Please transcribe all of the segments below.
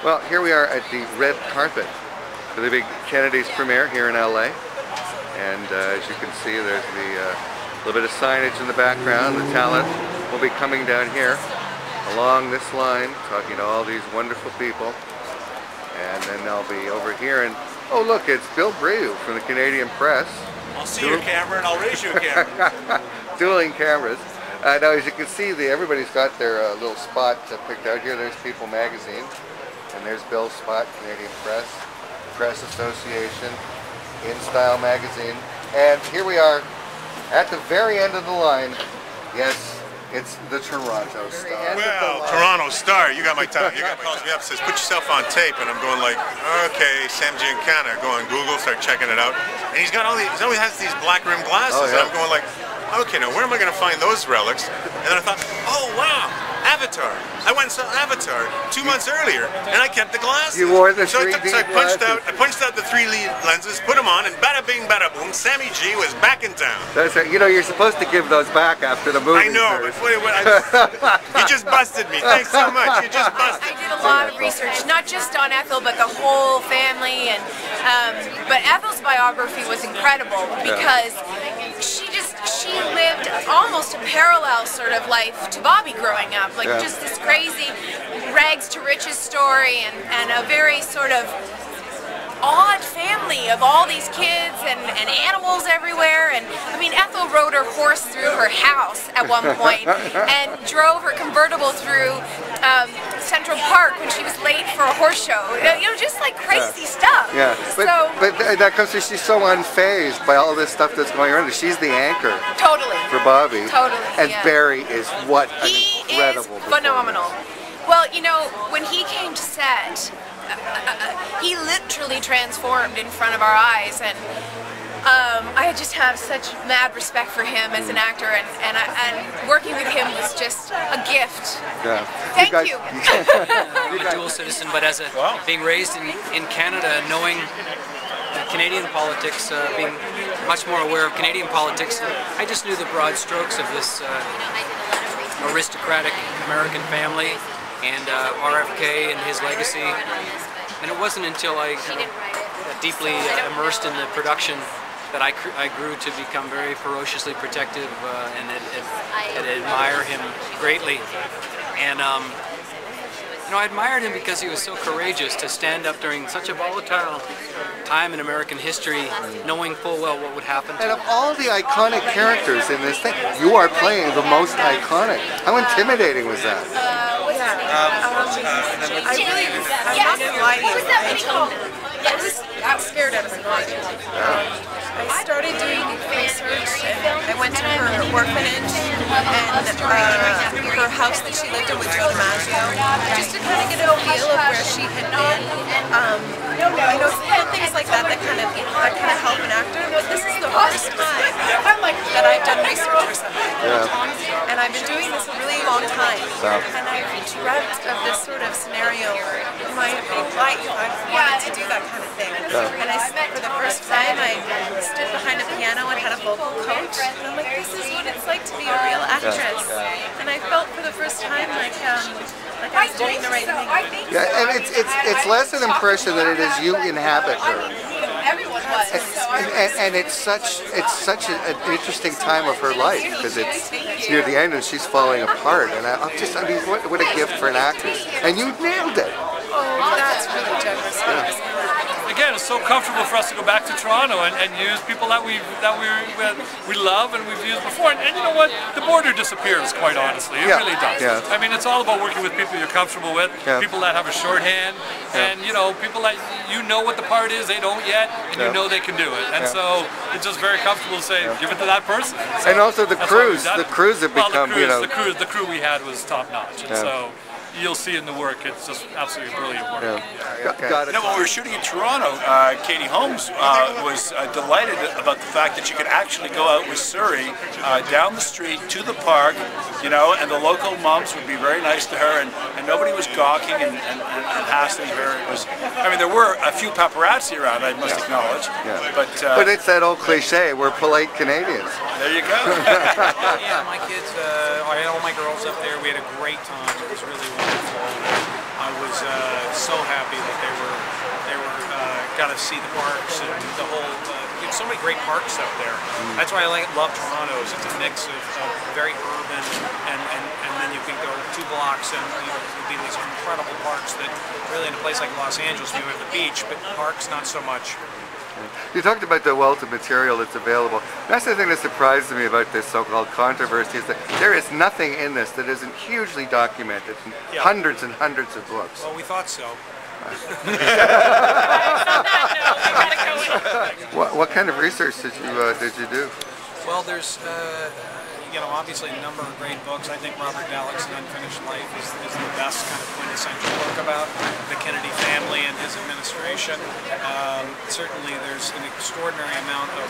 Well, here we are at the red carpet for the big Kennedy's premiere here in LA. And as you can see, there's the little bit of signage in the background. The talent will be coming down here along this line, talking to all these wonderful people. And then they'll be over here and, oh look, it's Bill Brew from the Canadian Press. I'll see your camera and I'll raise you a camera. Dueling cameras. Now as you can see, everybody's got their little spot picked out here. There's People Magazine. And there's Bill's spot, Canadian Press, Press Association, In Style Magazine. And here we are at the very end of the line. Yes, it's the Toronto Star. Well, Toronto Star, you got my time. You got calls me up, says put yourself on tape, and I'm going like, okay, Sam Giancana. Go on Google, start checking it out, and he's got all these. He always has these black rimmed glasses, oh, yeah. and I'm going like, okay, now where am I going to find those relics? And then I thought, oh wow, Avatar. I went and saw Avatar 2 months earlier, and I kept the glasses. You wore the 3D so I punched out the 3 lenses, put them on, and bada bing, bada boom, Sammy G was back in town. That's right. You know, you're supposed to give those back after the movie. I know, but you just busted me. Thanks so much. You just busted. I did a lot of research, not just on Ethel, but the whole family, and but Ethel's biography was incredible because she lived almost a parallel sort of life to Bobby growing up, like just this crazy rags to riches story, and a very sort of odd family of all these kids and animals everywhere. And I mean, Ethel rode her horse through her house at one point and drove her convertible through Central Park when she was late for a horse show. You know, just like crazy stuff. Yeah, but that comes because she's so unfazed by all this stuff that's going on. She's the anchor. Totally. For Bobby. Totally. And Barry is what an incredible is phenomenal. Well, you know, when he came to set, he literally transformed in front of our eyes, and I just have such mad respect for him as an actor, and working with him was just a gift. Yeah. Thank you. I'm a dual citizen, but as being raised in Canada, knowing Canadian politics, being much more aware of Canadian politics, I just knew the broad strokes of this aristocratic American family and RFK and his legacy. And it wasn't until I deeply immersed in the production that I grew to become very ferociously protective and admire him greatly. And you know, I admired him because he was so courageous to stand up during such a volatile time in American history, knowing full well what would happen to him. And of all the iconic characters in this thing, you are playing the most iconic. How intimidating was that? I'm not gonna lie to you. I was scared out of my mind. I started doing research. I went to her orphanage and her house that she lived in with Joe DiMaggio, just to kind of get a feel of where she had been. I know things like that kind of help an actor, but this is the first time that I've done research for something. And I've been doing this a really long time. And I've dreamt of this sort of scenario in my life. I've wanted to do that kind of thing. And for the first time, I stood behind a piano and had a vocal coach. And I'm like, this is what it's like to be a real actress. And I felt for the first time like I was doing the right thing. Yeah, and it's less an impression that it is you inhabit her. And it's such an interesting time of her life because it's near the end and she's falling apart. And I mean, what a gift for an actress! And you nailed it. Oh, that's really generous. Again, it's so comfortable for us to go back to Toronto and use people that we love and we've used before. And you know what? The border disappears, quite honestly. It really does. I mean, it's all about working with people you're comfortable with, people that have a shorthand, and you know, people that you know what the part is, they don't yet, and you know they can do it. And so it's just very comfortable to say, give it to that person. So and also the crews have become, you know, the crew we had was top notch, and so you'll see in the work, it's just absolutely brilliant work. Got it. No, when we were shooting in Toronto, Katie Holmes was delighted about the fact that you could actually go out with Surrey down the street to the park, you know, and the local moms would be very nice to her, and nobody was gawking and hassling her. It was, I mean, there were a few paparazzi around, I must acknowledge, but it's that old cliche, we're polite Canadians. There you go. Yeah, my kids, I had all my girls up there. We had a great time. It was really wonderful. I was so happy that they were got to see the parks and the whole. There's so many great parks up there. That's why I love Toronto. It's a mix of very urban and then you can go 2 blocks and there'll be these incredible parks that really in a place like Los Angeles you have the beach, but parks not so much. You talked about the wealth of material that's available. That's the thing that surprises me about this so-called controversy is that there is nothing in this that isn't hugely documented in hundreds and hundreds of books. Well, we thought so. What kind of research did you do? Well, there's obviously a number of great books. I think Robert Dallek's An Unfinished Life is the best kind of quintessential book about the Kennedy family and his administration. Certainly there's an extraordinary amount of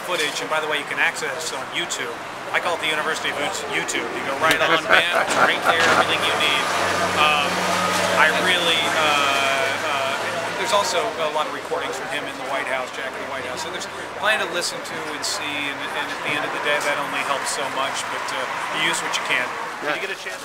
footage, and by the way, you can access this on YouTube. I call it the University of YouTube. You go right on, bam, it's right there, everything you need. There's also a lot of recordings from him in the White House, Jack in the White House. So there's plenty to listen to and see, and at the end of the day, that only helps so much, but you use what you can. Did you get a chance?